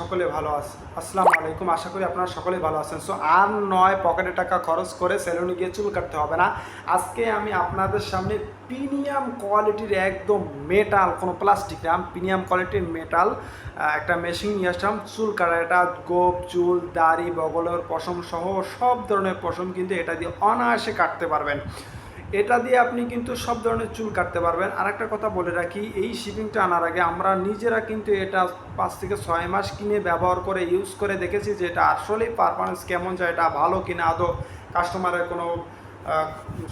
সকলে ভালো আছেন। আসসালামু আলাইকুম, আশা করি আপনারা সকলেই ভালো আছেন। সো আর নয় পকেটে টাকা খরচ করে সেলুনে গিয়ে চুল কাটতে হবে না। আজকে আমি আপনাদের সামনে প্রিমিয়াম কোয়ালিটির একদম মেটাল, কোনো প্লাস্টিক না, প্রিমিয়াম কোয়ালিটির মেটাল একটা মেশিন নিয়ে আসলাম চুল কাটার। এটা গোপ, চুল, দাড়ি, বগলের পশম সহ সব ধরনের পশম কিন্তু এটা দিয়ে অনায়াসে কাটতে পারবেন। এটা দিয়ে আপনি কিন্তু সব ধরনের চুল কাটতে পারবেন। আর একটা কথা বলে রাখি, এই শিপিংটা আনার আগে আমরা নিজেরা কিন্তু এটা 5 থেকে 6 মাস কিনে ব্যবহার করে ইউজ করে দেখেছি যে এটা আসলেই পারফরমেন্স কেমন যায়, এটা ভালো কিনা, আদৌ কাস্টমারের কোনো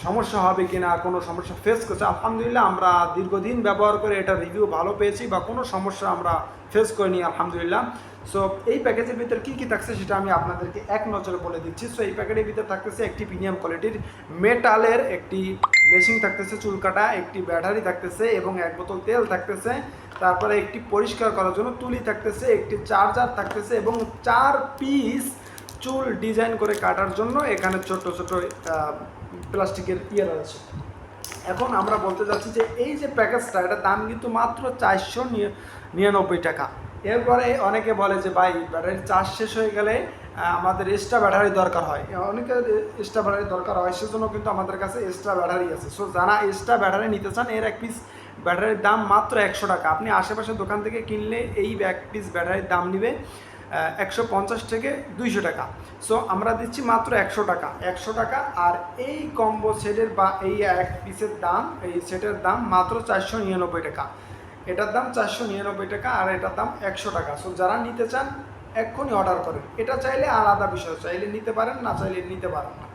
সমস্যা হবে কিনা, কোনো সমস্যা ফেস করছে। আলহামদুলিল্লাহ আমরা দীর্ঘদিন ব্যবহার করে এটা রিভিউ ভালো পেয়েছি বা কোনো সমস্যা আমরা ফেস করিনি আলহামদুলিল্লাহ। সো এই প্যাকেজের ভিতরে কী কী থাকছে সেটা আমি আপনাদেরকে এক নজরে বলে দিচ্ছি। সো এই প্যাকেটের ভিতরে থাকতেছে একটি প্রিমিয়াম কোয়ালিটির মেটালের একটি মেশিন থাকতেছে চুল কাটা, একটি ব্যাটারি থাকতেছে এবং 1 বোতল তেল থাকতেছে, তারপরে একটি পরিষ্কার করার জন্য তুলি থাকতেছে, একটি চার্জার থাকতেছে এবং 4 পিস চুল ডিজাইন করে কাটার জন্য এখানে ছোট ছোট প্লাস্টিকের রয়েছে। এখন আমরা বলতে চাচ্ছি যে এই যে প্যাকেজটা, এটার দাম কিন্তু মাত্র 499 টাকা। এরপরে অনেকে বলে যে ভাই ব্যাটারির চার্জ শেষ হয়ে গেলে আমাদের এক্সট্রা ব্যাটারি দরকার হয়, অনেকের এক্সট্রা ব্যাটারি দরকার হয়, সেজন্য কিন্তু আমাদের কাছে এক্সট্রা ব্যাটারি আছে। সো যারা এক্সট্রা ব্যাটারি নিতে চান, এর 1 পিস ব্যাটারির দাম মাত্র 100 টাকা। আপনি আশেপাশের দোকান থেকে কিনলে এই 1 পিস ব্যাটারির দাম নেবে 150 থেকে 200 টাকা। সো আমরা দিচ্ছি মাত্র 100 টাকা, 100 টাকা। আর এই কম্বো সেটের বা এই 1 পিসের দাম, এই সেটের দাম মাত্র 499 টাকা। এটার দাম 499 টাকা আর এটার দাম 100 টাকা। সো যারা নিতে চান এক্ষুনি অর্ডার করেন। এটা চাইলে আলাদা বিষয়, চাইলে নিতে পারেন, না চাইলে নিতে পারেন না।